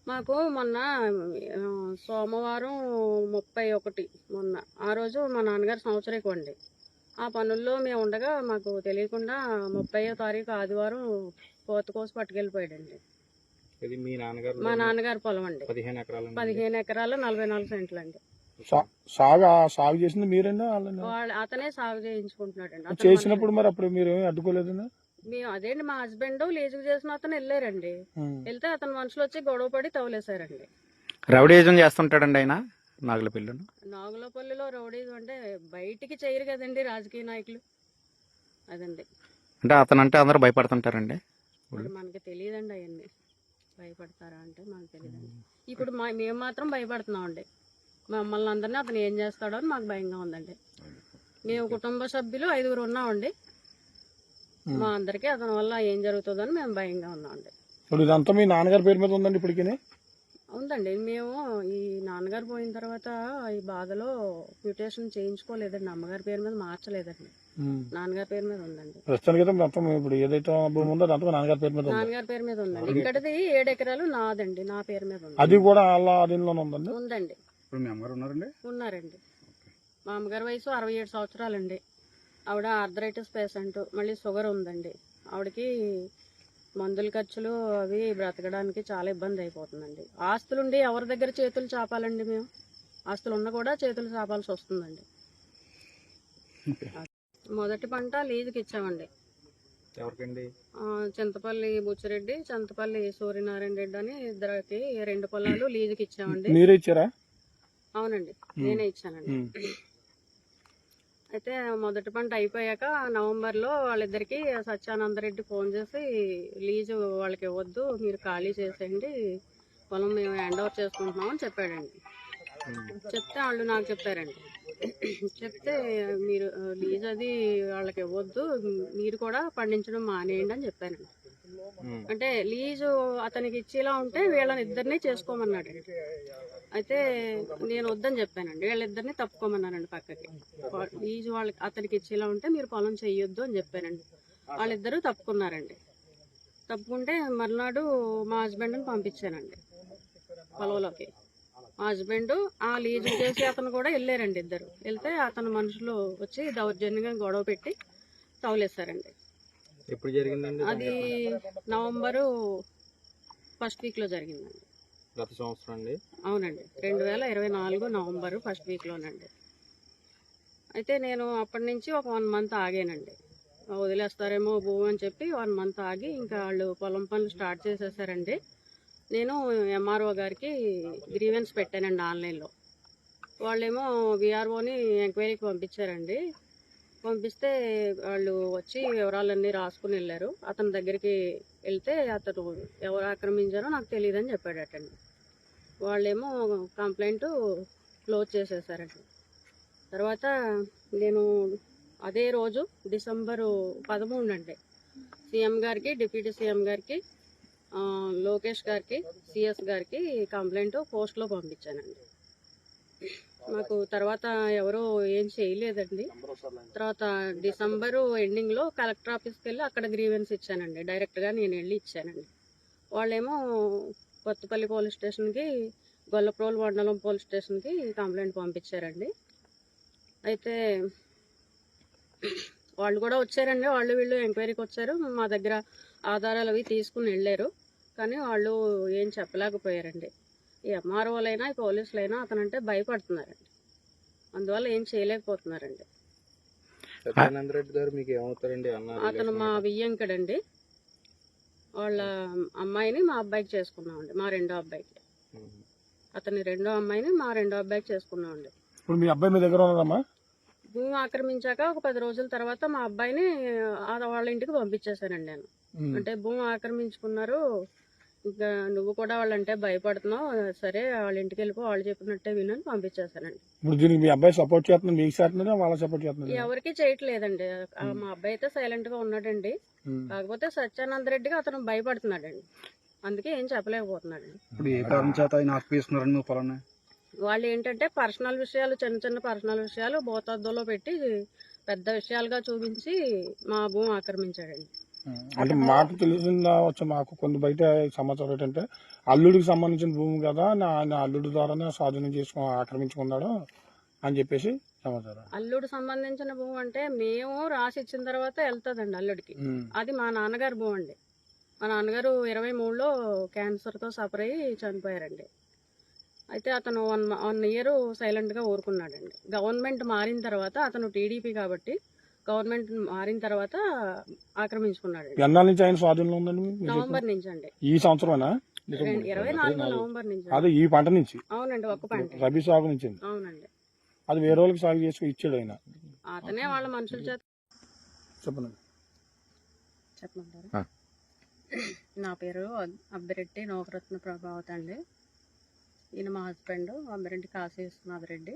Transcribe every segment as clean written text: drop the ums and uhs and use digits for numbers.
మాకు మొన్న సోమవారం 31 మొన్న ఆ రోజు మా నాన్నగారు సంవత్సరీకం అండి. ఆ పనుల్లో మేము ఉండగా మాకు తెలియకుండా 30వ తారీఖు ఆదివారం పోత కోసి పట్టుకెళ్ళిపోయాడండి. ఇది మీ నాన్నగారు? మా నాన్నగారి పొలం అండి. 15 ఎకరాలు 44 సెంట్లు అండి. సాగు చేసింది మీరేనా? అతనే సాగు చేయించుకుంటున్నాడండి. చేసినప్పుడు మరి అప్పుడు మీరు అడ్డుకోలేదన్నా? మేము అదేంటి మా హస్బెండ్ లీజుకు చేసిన అతను వెళ్ళారండి. వెళ్తే అతను మనుషులు వచ్చి గొడవ పడి తవ్వులేశారండి. రౌడీజం చేస్తుంటాడండి ఆయన నాగులపల్లిలో రౌడీజం అంటే బయటికి చేయరు కదండి రాజకీయ నాయకులు. అదండి. అంటే అతను అంటే అందరూ భయపడుతుంటారండి. మనకి తెలియదండి అవన్నీ భయపడతారా అంటే మనకు తెలియదండి. ఇప్పుడు మేము మాత్రం భయపడుతున్నామండి. మమ్మల్ని అందరినీ అతను ఏం చేస్తాడో అని మాకు భయంగా ఉందండి. మేము కుటుంబ సభ్యులు 5 ఉన్నామండి. మా అందరికీ అతని వల్ల ఏం జరుగుతుందని మేము భయంగా ఉన్నామండి. ఇప్పుడు ఇదంతా మీ నాన్నగారి పేరు మీద ఉందండి ఇప్పటికీ? ఉందండి. మేము ఈ నాన్నగారు పోయిన తర్వాత ఈ బాధలో మ్యూటేషన్ చేయించుకోలేదండి. అమ్మగారి పేరు మీద మార్చలేదండి. నాన్నగారి పేరు మీద ఉందండి. ప్రస్తుతానికి మొత్తం ఇప్పుడు ఏదైతే భూమి ఉందో అదంతా నాన్నగారి పేరు మీద నాన్నగారి పేరు మీద ఉందండి. ఇక్కడది 7 ఎకరాలు నాదండి, నా పేరు మీద ఉంది. అది కూడా వాళ్ళ ఆధీనంలోనే ఉందండి. ఉందండి. ఇప్పుడు మీ అమ్మగారు ఉన్నారండి. మా అమ్మగారి వయసు 67 సంవత్సరాలండి. ఆవిడ ఆర్థరైటిస్ పేషెంట్, మళ్ళీ షుగర్ ఉందండి. ఆవిడకి మందుల ఖర్చులు అవి బ్రతకడానికి చాలా ఇబ్బంది అయిపోతుందండి. ఆస్తులుండి ఎవరి దగ్గర చేతులు చాపాలండి? మేము ఆస్తులు ఉన్నా కూడా చేతులు చాపాల్సి వస్తుందండి. మొదటి పంట లీజుకి ఇచ్చామండి. చింతపల్లి బుచ్చిరెడ్డి, చింతపల్లి సూర్యనారాయణ రెడ్డి అని ఇద్దరికి 2 పొలాలు లీజుకి ఇచ్చామండి. మీరే ఇచ్చారా? అవునండి, నేనే ఇచ్చానండి. అయితే మొదటి పంట అయిపోయాక నవంబర్లో వాళ్ళిద్దరికి సత్యానందరెడ్డి ఫోన్ చేసి లీజు వాళ్ళకి ఇవ్వద్దు, మీరు ఖాళీ చేసేయండి, పొలం మేము హ్యాండ్ ఓవర్ చేసుకుంటున్నామని చెప్పాడండి. చెప్తే వాళ్ళు నాకు చెప్పారండి. చెప్తే మీరు లీజ్ అది వాళ్ళకి ఇవ్వద్దు, మీరు కూడా పండించడం మానేయండి అని చెప్పానండి. అంటే లీజు అతనికి ఇచ్చేలా ఉంటే వీళ్ళని ఇద్దరిని చేసుకోమన్నాడు. అయితే నేను వద్దని చెప్పానండి. వీళ్ళిద్దరిని తప్పుకోమన్నానండి పక్కకి. లీజు వాళ్ళకి అతనికి ఇచ్చేలా ఉంటే మీరు పొలం చెయ్యొద్దు అని చెప్పానండి. వాళ్ళిద్దరూ తప్పుకున్నారండి. తప్పుకుంటే మర్నాడు మా హస్బెండ్ని పంపించానండి పొలంలోకి. మా హస్బెండ్ ఆ లీజు చేసి అతను కూడా వెళ్ళారండి. ఇద్దరు వెళ్తే అతను మనుషులు వచ్చి దౌర్జన్యంగా గొడవ పెట్టి తవ్వులేశారండి. ఎప్పుడు జరిగిందండి అది? నవంబరు 1st వీక్లో జరిగిందండి. గత సంవత్సరం అండి? అవునండి, 2024 నవంబరు 1st వీక్లోనండి. అయితే నేను అప్పటి నుంచి ఒక 1 మంత్ ఆగానండి. వదిలేస్తారేమో భూమి అని చెప్పి 1 మంత్ ఆగి ఇంకా వాళ్ళు పొలం పనులు స్టార్ట్ చేసేసారండి. నేను ఎంఆర్ఓ గారికి గ్రీవెన్స్ పెట్టానండి ఆన్లైన్లో. వాళ్ళేమో విఆర్ఓని ఎంక్వైరీకి పంపించారండి. పంపిస్తే వాళ్ళు వచ్చి వివరాలన్నీ రాసుకుని వెళ్ళారు. అతని దగ్గరికి వెళ్తే అతను ఎవరు ఆక్రమించారో నాకు తెలియదని చెప్పాడటండి. వాళ్ళేమో కంప్లైంట్ క్లోజ్ చేసేసారండి. తర్వాత నేను అదే రోజు డిసెంబరు 13 అండి సీఎం గారికి, డిప్యూటీ సీఎం గారికి, లోకేష్ గారికి, సిఎస్ గారికి కంప్లైంట్ పోస్ట్లో పంపించానండి. మాకు తర్వాత ఎవరో ఏం చేయలేదండి. తర్వాత డిసెంబరు ఎండింగ్లో కలెక్టర్ ఆఫీస్కి వెళ్ళి అక్కడ గ్రీవెన్స్ ఇచ్చానండి. డైరెక్ట్గా నేను వెళ్ళి ఇచ్చానండి. వాళ్ళేమో కొత్తపల్లి పోలీస్ స్టేషన్కి, గొల్లప్రోలు మండలం పోలీస్ స్టేషన్కి కంప్లైంట్ పంపించారండి. అయితే వాళ్ళు కూడా వచ్చారండి. వాళ్ళు వీళ్ళు ఎంక్వైరీకి వచ్చారు. మా దగ్గర ఆధారాలు అవి తీసుకుని వెళ్ళారు. కానీ వాళ్ళు ఏం చెప్పలేకపోయారండి. ఈ ఎంఆర్ఓలైనా ఈ పోలీసులైనా అతనంటే భయపడుతున్నారండి. అందువల్ల ఏం చేయలేకపోతున్నారండి. సత్యానందరెడ్డి గారు మీకు ఏమవుతారండి? అతను మా వియ్యంకడండి. వాళ్ళ అమ్మాయిని మా అబ్బాయికి చేసుకున్నామండి, మా 2వ అబ్బాయికి. అతని 2వ అమ్మాయిని మా 2వ అబ్బాయికి చేసుకున్నామండి. ఇప్పుడు మీ అబ్బాయి మీ దగ్గర ఉన్నదమ్మా? భూమి ఆక్రమించాక ఒక 10 రోజుల తర్వాత మా అబ్బాయిని వాళ్ళ ఇంటికి పంపించేశానండి నేను. అంటే భూమి ఆక్రమించుకున్నారు, ఇంకా నువ్వు కూడా వాళ్ళంటే భయపడుతున్నావు, సరే వాళ్ళ ఇంటికి వెళ్ళిపో, వాళ్ళు చెప్పినట్టే వినని పంపించేశానండి. ఇప్పుడు దీనికి మీ అబ్బాయి సపోర్ట్ చేస్తున్నారు, మీకు చేస్తున్నారా వాళ్ళ సపోర్ట్ చేస్తున్నారు? ఎవరికి చేయట్లేదండి. మా అబ్బాయి అయితే సైలెంట్ గా ఉన్నాడండి. కాకపోతే సత్యానందరెడ్డికి అతను భయపడుతున్నాడండి. అందుకే ఏం చెప్పలేకపోతున్నాడండి. ఇప్పుడు ఏ కారణం చేత ఆక్రమిస్తున్నారండి పొలాన్ని? వాళ్ళు ఏంటంటే పర్సనల్ విషయాలు, చిన్న చిన్న పర్సనల్ విషయాలు భూతద్దంలో పెట్టి పెద్ద విషయాలుగా చూపించి మా భూమి ఆక్రమించాడండి. అంటే మాకు తెలిసిందా వచ్చే మాకు కొన్ని బయట సమాచారం ఏంటంటే అల్లుడికి సంబంధించిన భూమి కదా ఆయన అల్లుడి ద్వారానే స్వాధీనం ఆక్రమించుకున్నాడు అని చెప్పేసి సమాచారం. అల్లుడు సంబంధించిన భూమి అంటే మేము రాసి ఇచ్చిన తర్వాత వెళ్తుందండి అల్లుడికి. అది మా నాన్నగారు భూమి అండి. మా నాన్నగారు 23లో క్యాన్సర్తో సఫర్ అయ్యి చనిపోయారండి. అయితే అతను వన్ ఇయర్ సైలెంట్గా ఊరుకున్నాడండి. గవర్నమెంట్ మారిన తర్వాత అతను టీడీపీ కాబట్టి గవర్నమెంట్ మారిన తర్వాత ఆక్రమించుకున్నాడండి. ఎన్నాళ్ళ నుంచి ఆయన స్వాధీనంలో ఉందండి నవంబర్ నుంచి అండి. ఈ సంవత్సరమేనా? 24 నవంబర్ నుంచి. అదే ఈ పంట నుంచి అవునండి, ఒక్క పంట. రబీ సాగు నుంచి. అవునండి. అది వేరే వాళ్ళకి సాగు చేసుకుని ఇచ్చాడు ఆయన. అతనే వాళ్ళ మనుషుల చేత. చెప్పండి. చెప్పమంటారా? నా పేరు అబ్బిరెడ్డి నోకరత్న ప్రభావత్ అండి. ఈయన మా హస్బెండ్ అబ్బిరెడ్డి కాశీ విశ్వనాథ్ రెడ్డి.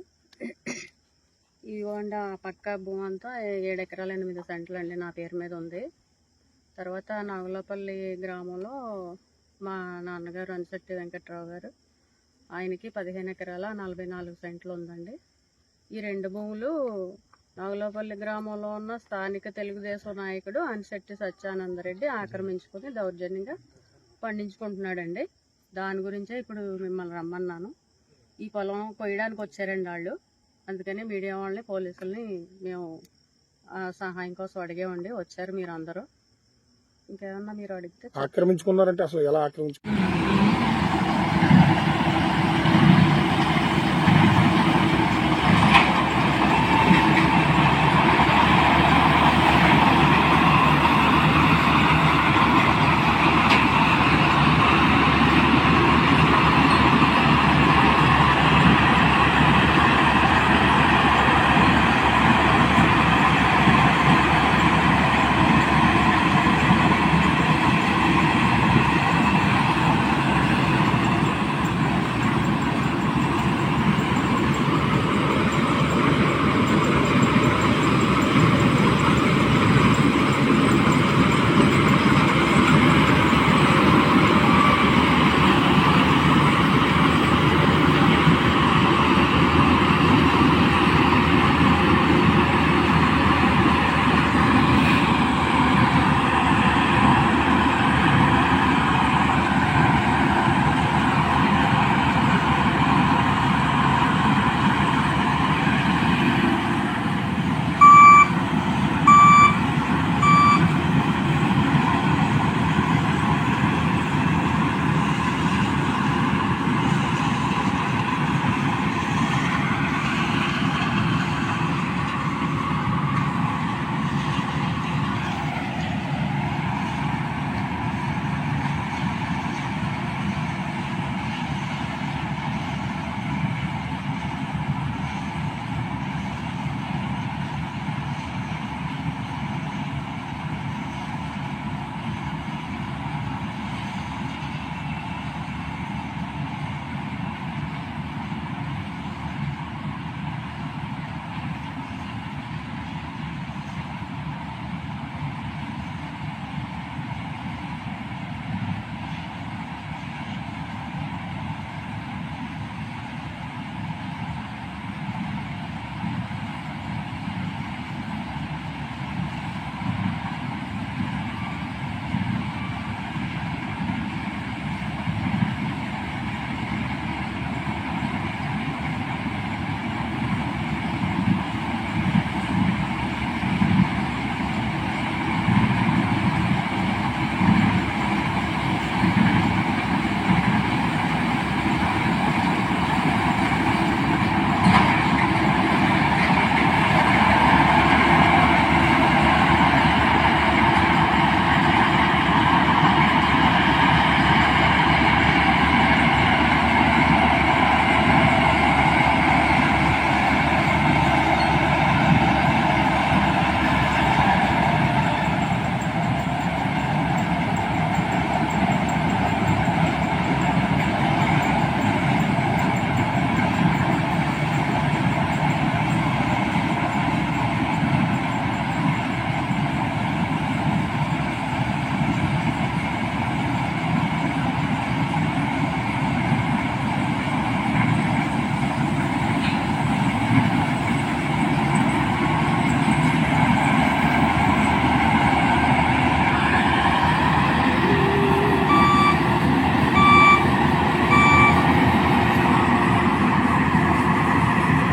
ఇవ్వండి ఆ పక్క భూమి అంతా 7 ఎకరాల 8 సెంట్లు అండి నా పేరు మీద ఉంది. తర్వాత నాగులపల్లి గ్రామంలో మా నాన్నగారు అనిశెట్టి వెంకట్రావు గారు, ఆయనకి 15 ఎకరాల 44 సెంట్లు ఉందండి. ఈ 2 భూములు నాగులపల్లి గ్రామంలో ఉన్న స్థానిక తెలుగుదేశం నాయకుడు అనిశెట్టి సత్యానందరెడ్డి ఆక్రమించుకొని దౌర్జన్యంగా పండించుకుంటున్నాడండి. దాని గురించే ఇప్పుడు మిమ్మల్ని రమ్మన్నాను. ఈ పొలం కొయ్యడానికి వచ్చారండి వాళ్ళు. అందుకని మీడియా వాళ్ళని పోలీసుల్ని మేము సహాయం కోసం అడిగామండి. వచ్చారు మీరు అందరూ. ఇంకేమన్నా మీరు అడిగితే. ఆక్రమించుకున్నారంటే అసలు ఎలా ఆక్రమించుకున్నారు?